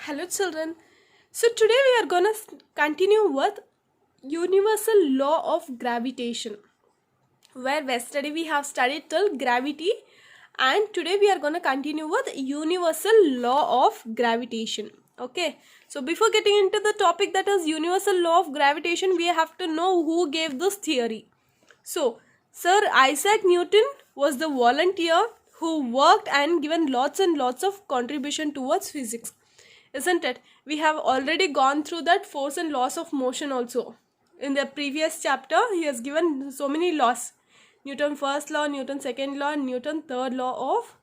Hello, children. So, today we are gonna continue with universal law of gravitation, where yesterday we have studied till gravity, and today we are gonna continue with universal law of gravitation. Okay, so before getting into the topic that is universal law of gravitation, we have to know who gave this theory. So, Sir Isaac Newton was the volunteer who worked and given lots and lots of contribution towards physics, isn't it? We have already gone through that force and laws of motion also. In the previous chapter, he has given so many laws. Newton first law, Newton second law, and Newton third law of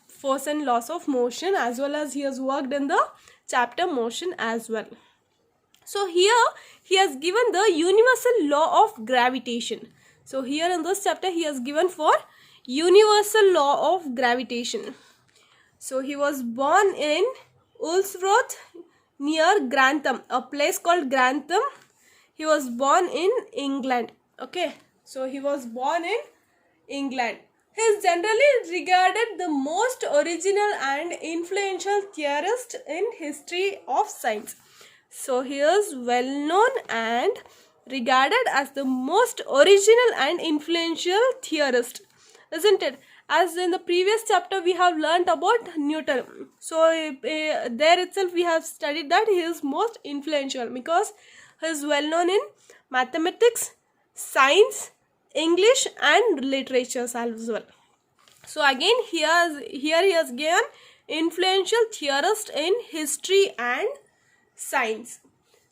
force and laws of motion, as well as he has worked in the chapter motion as well. So here he has given the universal law of gravitation. So here in this chapter he has given for universal law of gravitation. So he was born in Ulsworth near Grantham, a place called Grantham. He was born in England. Okay, so he was born in England. He is generally regarded the most original and influential theorist in history of science. So he is well known and regarded as the most original and influential theorist, isn't it? As in the previous chapter we have learnt about Newton. So there itself we have studied that he is most influential because he is well known in mathematics, science, English and literatures as well. So again here he has given influential theorist in history and science.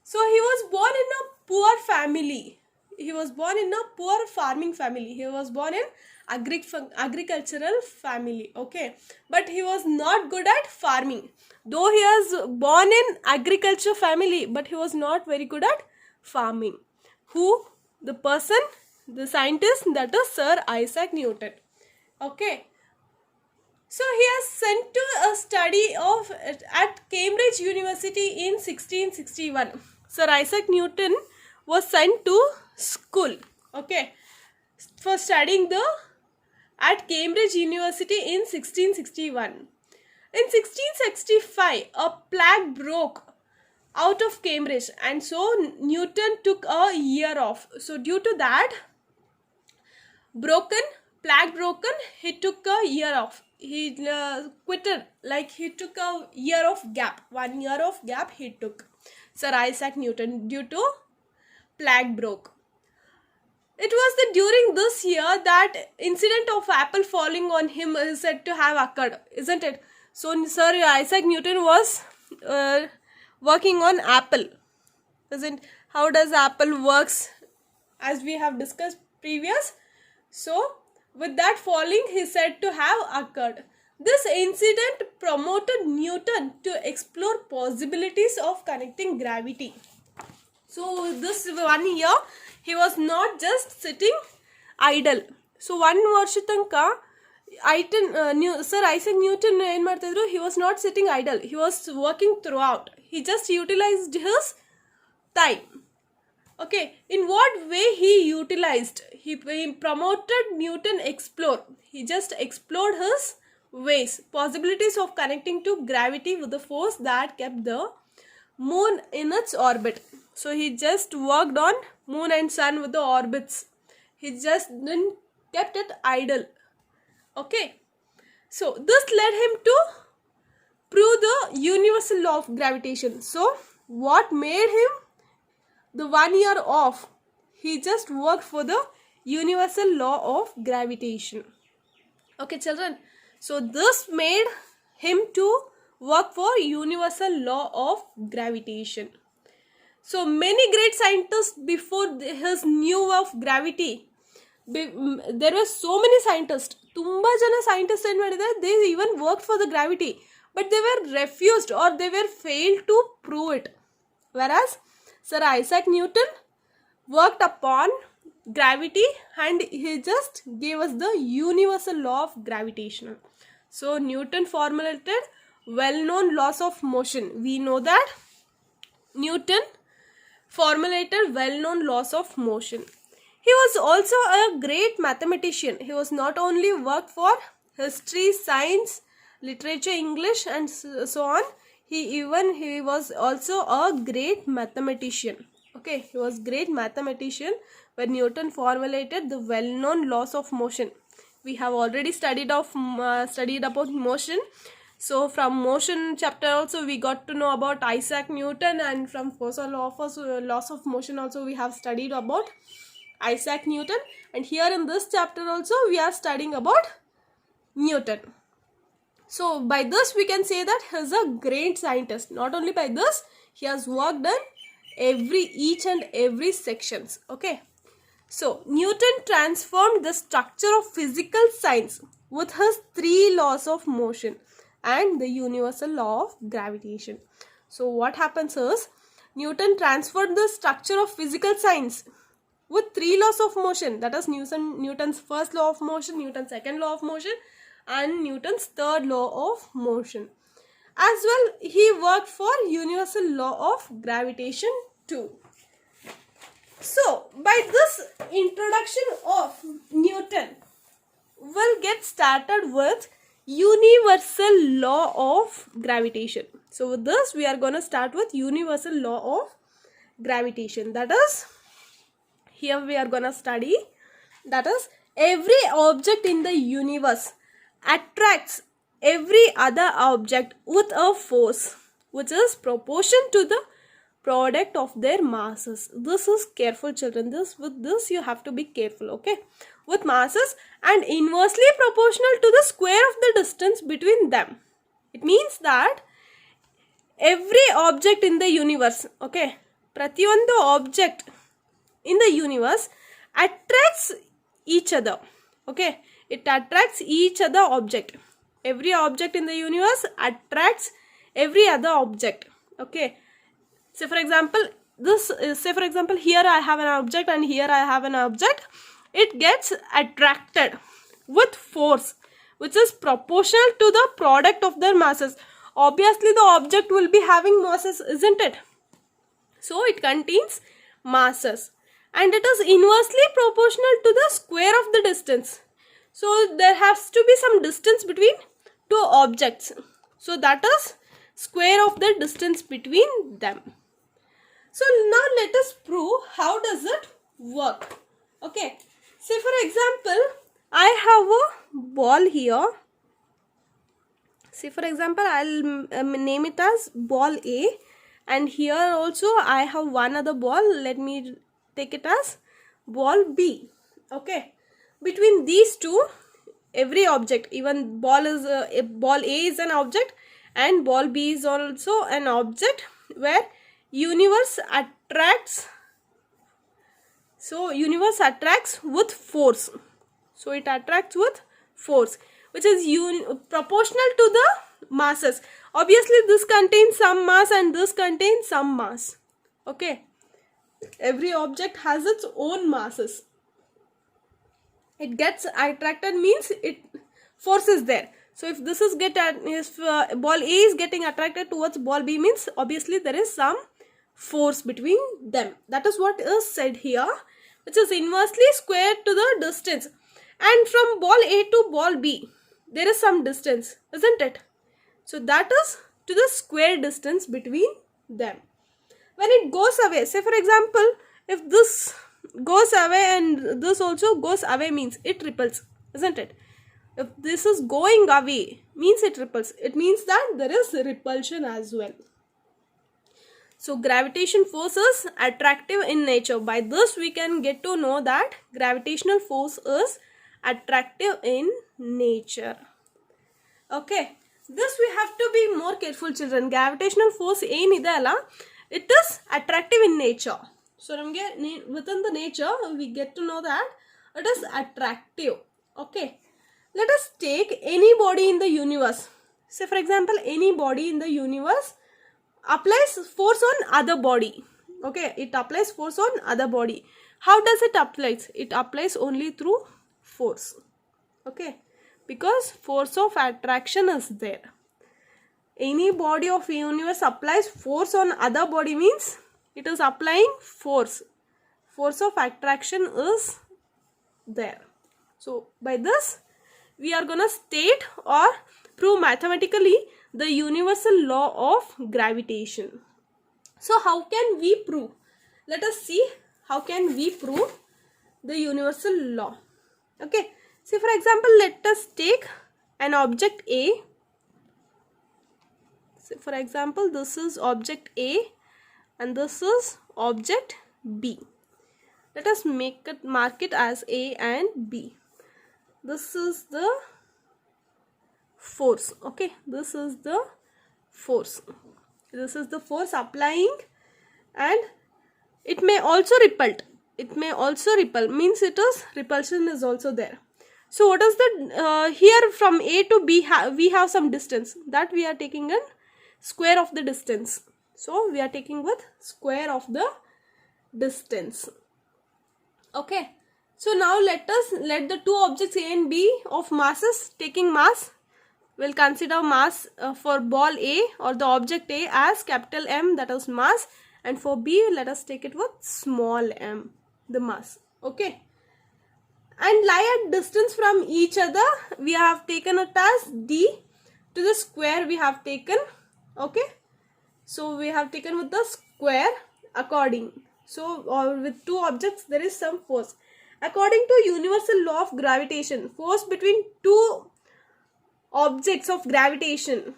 So he was born in a poor family. He was born in a poor farming family. He was born in agricultural family. Okay, but he was not good at farming. Though he was born in agriculture family, but he was not very good at farming. Who? The person, the scientist, that is Sir Isaac Newton. Okay. So he is sent to a study at Cambridge University in 1661. Sir Isaac Newton was sent to school, okay, for studying at Cambridge University in 1661. In 1665, a plague broke out of Cambridge, and so Newton took a year off. So due to that plague broken, he took a year off. He quitted, like he took a year of gap. 1 year of gap he took, Sir Isaac Newton, due to plague broke. It was during this year that incident of apple falling on him is said to have occurred, isn't it? So Sir Isaac Newton was working on apple, isn't? How does apple works, as we have discussed previous. So with that falling he said to have occurred. This incident promoted Newton to explore possibilities of connecting gravity. So this 1 year he was not just sitting idle. So 1 ವರ್ಷ ತನಕ Sir Isaac Newton ಏನು ಮಾಡ್ತಿದ್ರು, he was not sitting idle. He was working throughout. He just utilized his time. Okay, in what way he utilized? He promoted Newton explore. He just explored his ways, possibilities of connecting to gravity with the force that kept the moon in its orbit. So he just worked on moon and sun with the orbits. He just didn't kept it idle. Okay, so this led him to prove the universal law of gravitation. So what made him the 1 year off? He just worked for the universal law of gravitation. Okay, children. So this made him to work for universal law of gravitation. So many great scientists before his knew of gravity. There were so many scientists. Tumba jana scientists ಏನು ಮಾಡಿದ್ದಾರೆ, they even worked for the gravity, but they were refused or they were failed to prove it. Whereas Sir Isaac Newton worked upon gravity and he just gave us the universal law of gravitation. So Newton formulated well-known laws of motion. We know that Newton formulated well-known laws of motion. He was also a great mathematician. He was not only worked for history, science, literature, English and so on. He was also a great mathematician. Okay, he was great mathematician when Newton formulated the well-known laws of motion. We have already studied about motion. So from motion chapter also we got to know about Isaac Newton, and from first laws of motion also we have studied about Isaac Newton, and here in this chapter also we are studying about Newton. So by this we can say that he is a great scientist. Not only by this, he has worked on each and every sections. Okay. So Newton transformed the structure of physical science with his 3 laws of motion and the universal law of gravitation. So what happens is, Newton transferred the structure of physical science with 3 laws of motion. That is Newton's first law of motion, Newton's second law of motion, and Newton's third law of motion. As well, he worked for universal law of gravitation too. So, by this introduction of Newton, we'll get started with universal law of gravitation. So, with this, we are going to start with universal law of gravitation. That is, here we are going to study, that is, every object in the universe attracts every other object with a force which is proportion to the product of their masses. This is careful, children. With this you have to be careful. Okay, with masses and inversely proportional to the square of the distance between them. It means that every object in the universe, okay, pratiyondu object in the universe attracts each other. Okay, it attracts each other object. Every object in the universe attracts every other object. Okay, say for example, here I have an object and here I have an object. It gets attracted with force which is proportional to the product of their masses. Obviously the object will be having masses, isn't it? So it contains masses and it is inversely proportional to the square of the distance. So there has to be some distance between 2 objects. So that is square of the distance between them. So now let us prove how does it work. Okay. Say for example, I have a ball here. Say for example, I'll name it as ball A, and here also I have one other ball. Let me take it as ball B. Okay. Between these two, every object, even ball A is an object and ball B is also an object where universe attracts. So universe attracts with force. So it attracts with force which is proportional to the masses. Obviously this contains some mass and this contains some mass. Okay. Every object has its own masses. It gets attracted means force is there. So if this is ball A is getting attracted towards ball B means obviously there is some force between them. That is what is said here, which is inversely squared to the distance. And from ball A to ball B, there is some distance, isn't it? So that is to the square distance between them. When it goes away, say for example, if this goes away and this also goes away means it repels, isn't it? If this is going away means it repels. It means that there is repulsion as well. So gravitation force is attractive in nature. By this we can get to know that gravitational force is attractive in nature. Okay. This we have to be more careful, children. Gravitational force it is attractive in nature. So within the nature we get to know that it is attractive. Okay. Let us take any body in the universe. Say for example, any body in the universe applies force on other body. Okay, it applies force on other body. How does it apply? It applies only through force. Okay, because force of attraction is there. Any body of universe applies force on other body means it is applying force. Force of attraction is there. So by this we are gonna state or prove mathematically the universal law of gravitation. So how can we prove? Let us see how can we prove the universal law. Okay, so for example, let us take an object A. So for example, this is object A and this is object B. Let us mark it as A and B. This is the force. Okay, this is the force. This is the force applying, and it may also repel. It may also repel, means it is repulsion is also there. So what is the here from A to B we have some distance, that we are taking in square of the distance. So we are taking with square of the distance. Okay, so now let the two objects A and B of masses, taking mass, we'll consider mass for ball A or the object A as capital M, that is mass, and for B let us take it with small m, the mass. Okay, and lie at distance from each other, we have taken it as D to the square we have taken. Okay, so we have taken with the square according. So or with two objects there is some force. According to universal law of gravitation, force between two objects of gravitation,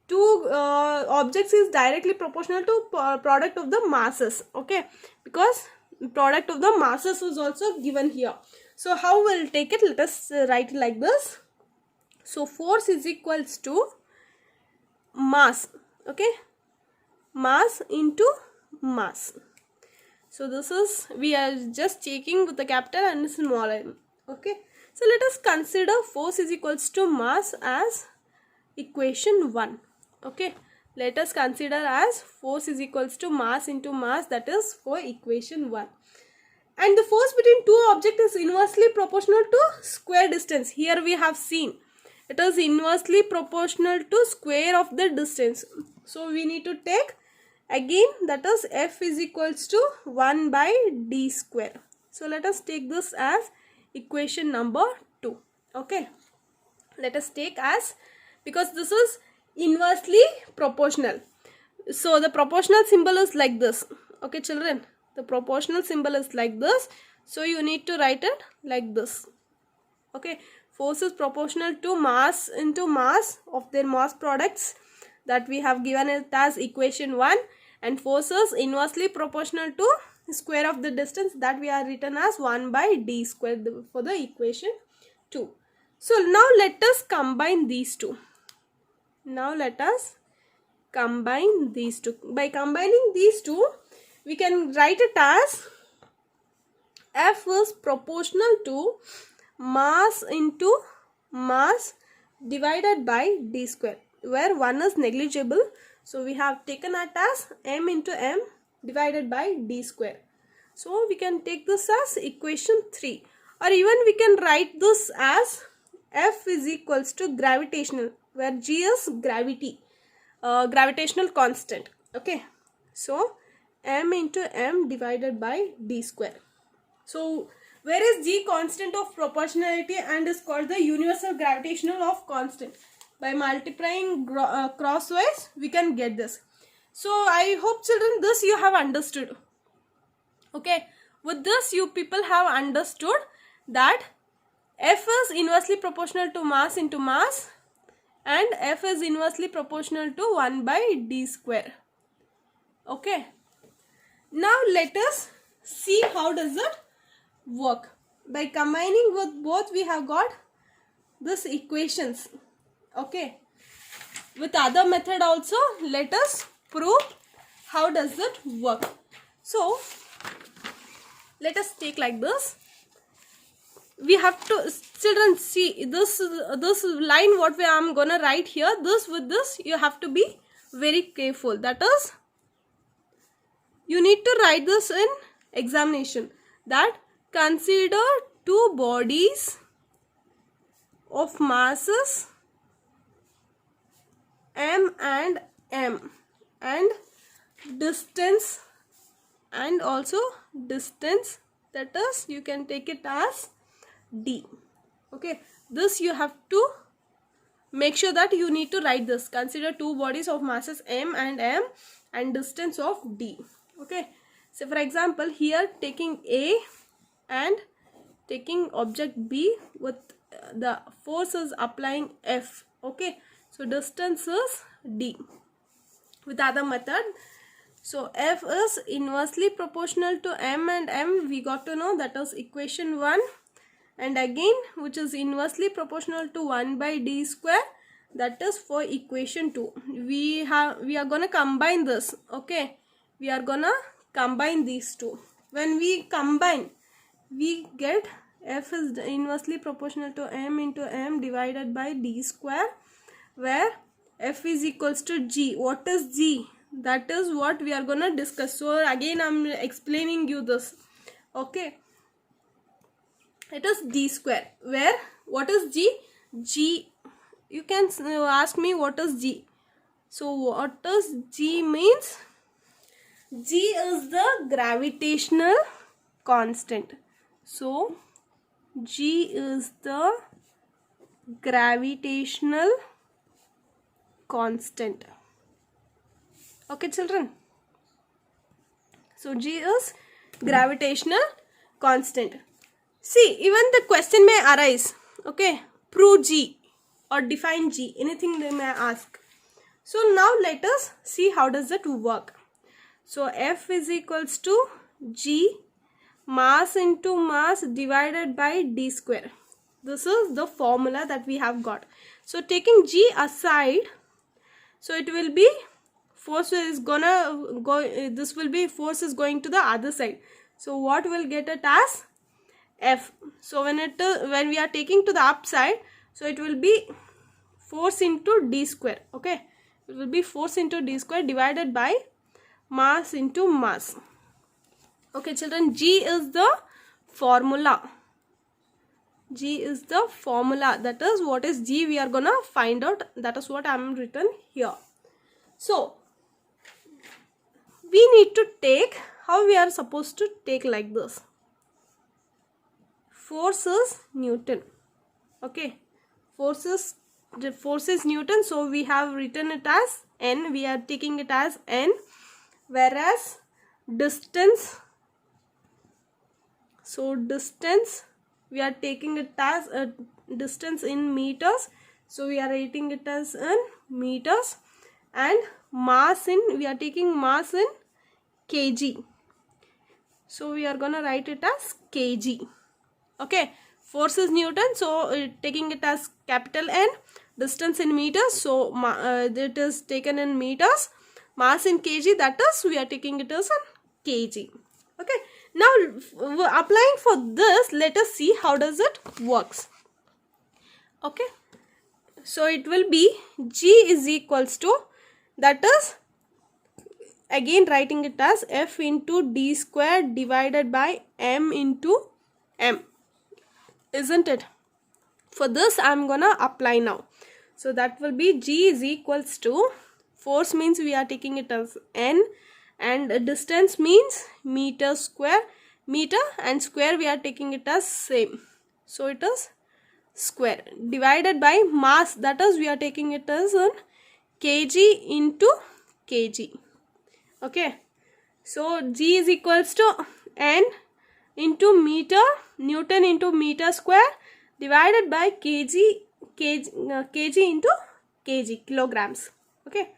two objects is directly proportional to product of the masses. Okay, because product of the masses was also given here. So how we'll take it? Let us write it like this. So force is equals to mass. Okay, mass into mass. So this is, we are just checking with the capital and small m. Okay, so let us consider force is equals to mass as equation 1. Okay, let us consider as force is equals to mass into mass, that is for equation 1. And the force between two objects is inversely proportional to square distance. Here we have seen it is inversely proportional to square of the distance. So we need to take again, that is F is equals to 1 by d square. So let us take this as equation number 2. Okay, let us take as, because this is inversely proportional, so the proportional symbol is like this. Okay children, the proportional symbol is like this, so you need to write it like this. Okay, force is proportional to mass into mass of their mass products, that we have given it as equation 1, and force is inversely proportional to square of the distance, that we are written as 1 by d square for the equation 2. So now let us combine these two. Now let us combine these two. By combining these two, we can write it as F is proportional to mass into mass divided by d square, where 1 is negligible. So we have taken it as m into m divided by d square. So we can take this as equation 3, or even we can write this as F is equals to gravitational, where G is gravity, gravitational constant. Okay, so m into m divided by d square. So where is G constant of proportionality and is called the universal gravitational of constant. By multiplying crosswise we can get this. So I hope children this you have understood. Okay, with this you people have understood that F is inversely proportional to mass into mass, and F is inversely proportional to 1 by d square. Okay, now let us see how does it work. By combining with both we have got this equations. Okay, with other method also let us prove how does it work. So let us take like this. We have to, children, see this line what I am gonna write here, this with this you have to be very careful. That is, you need to write this in examination, that consider two bodies of masses m and m and distance, and also distance, that is you can take it as d. Okay, this you have to make sure that you need to write this. Consider two bodies of masses m and distance of d. Okay, so for example, here taking A and taking object B with the force is applying F. Okay, so distance is D. With other method, so F is inversely proportional to m, and m we got to know, that is equation 1. And again, which is inversely proportional to 1 by d square, that is for equation 2. We are gonna combine this. Okay, we are gonna combine these two. When we combine, we get F is inversely proportional to m into m divided by d square, where F is equals to G. What is G? That is what we are gonna discuss. So again, I'm explaining you this. Okay, it is d square, where what is G? G, you can ask me what is G. So what does G means? G is the gravitational constant. So G is the gravitational constant. Okay children, so G is gravitational constant. See, even the question may arise, okay, prove G or define G, anything they may ask. So now let us see how does it work. So F is equals to G mass into mass divided by d square. This is the formula that we have got. So taking G aside, so it will be force is gonna go, this will be force is going to the other side. So what will get it as F. So when we are taking to the upside, so it will be force into d square. Okay, it will be force into d square divided by mass into mass. Okay children, G is the formula. G is the formula. That is what is G, we are gonna find out. That is what I am written here. So we need to take, how we are supposed to take like this. Force is Newton. Okay, force is Newton, so we have written it as N, we are taking it as N, whereas distance, so distance we are taking it as a distance in meters, so we are writing it as in meters, and mass in, we are taking mass in kg, so we are gonna write it as kg. Okay, force is Newton, so taking it as capital N, distance in meters, so it is taken in meters, mass in kg, that is we are taking it as in kg. Okay, now applying for this, let us see how does it works. Okay, so it will be G is equals to, that is again writing it as F into d square divided by m into m, isn't it? For this I am gonna apply now. So that will be G is equals to, force means we are taking it as N, and distance means meter square, meter and square we are taking it as same, so it is square, divided by mass, that is we are taking it as in kg into kg. Okay, so G is equals to N into meter, Newton into meter square divided by kg into kg, kilograms. Okay,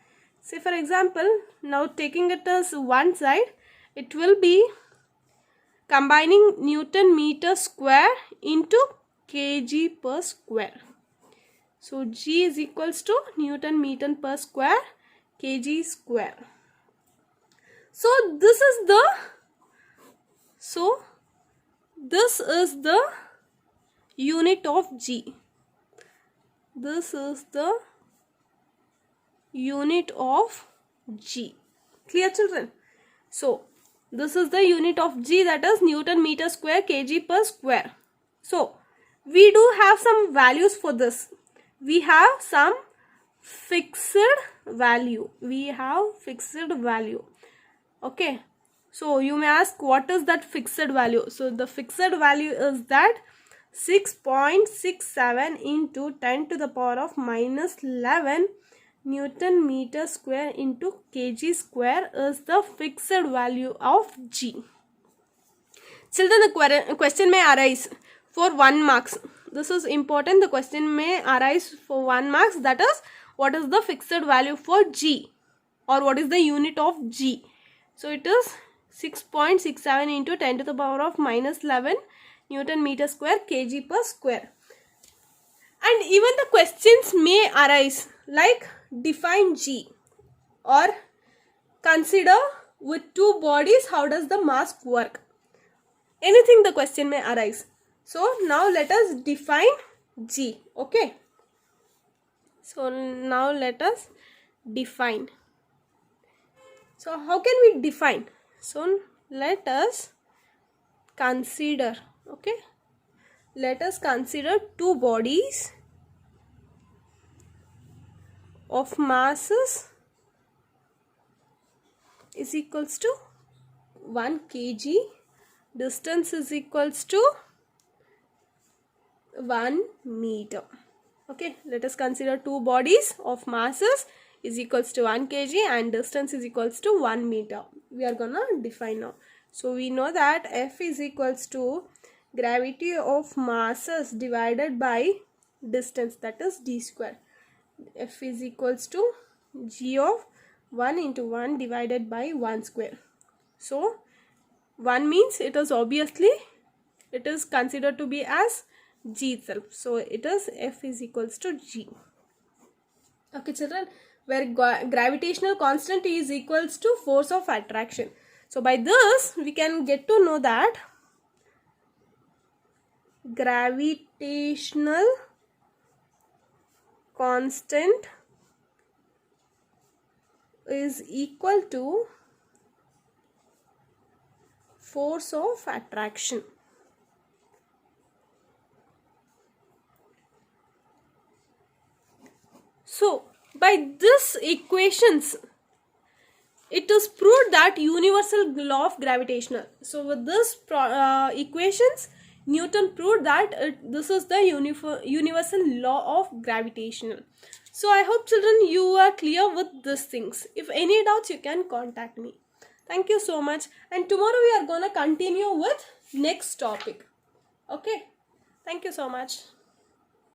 say for example, now taking it as one side, it will be combining Newton meter square into kg per square. So G is equals to Newton meter per square kg square. So this is the unit of G. This is the unit of G. Clear children? So this is the unit of G, that is Newton meter square kg per square. So we do have some values for this. We have some fixed value. Okay, so you may ask, what is that fixed value? So the fixed value is that 6.67 into 10 to the power of minus 11 Newton meter square into kg square is the fixed value of G. Children, the question may arise for 1 marks. This is important. The question may arise for 1 marks. That is, what is the fixed value for G, or what is the unit of G? So it is 6.67 into 10 to the power of minus 11 Newton meter square kg per square. And even the questions may arise like define G, or consider with two bodies how does the mass work. Anything the question may arise. So now let us define G. Okay. So now let us define. So how can we define? So let us consider. Okay. Let us consider two bodies of masses is equals to 1 kg. Distance is equals to 1 meter. Okay, let us consider two bodies of masses is equals to 1 kg and distance is equals to 1 meter. We are gonna define now. So we know that F is equals to gravity of masses divided by distance, that is d square. F is equals to G of 1 into 1 divided by 1 square. So 1 means it is obviously, it is considered to be as G itself. So it is F is equals to G. Okay children, where gravitational constant is equals to force of attraction. So by this we can get to know that gravitational constant is equal to force of attraction. So by this equations it is proved that universal law of gravitational. So with this equations Newton proved that this is the universal law of gravitational. So I hope children you are clear with these things. If any doubts you can contact me. Thank you so much, and tomorrow we are gonna continue with next topic. Okay, thank you so much.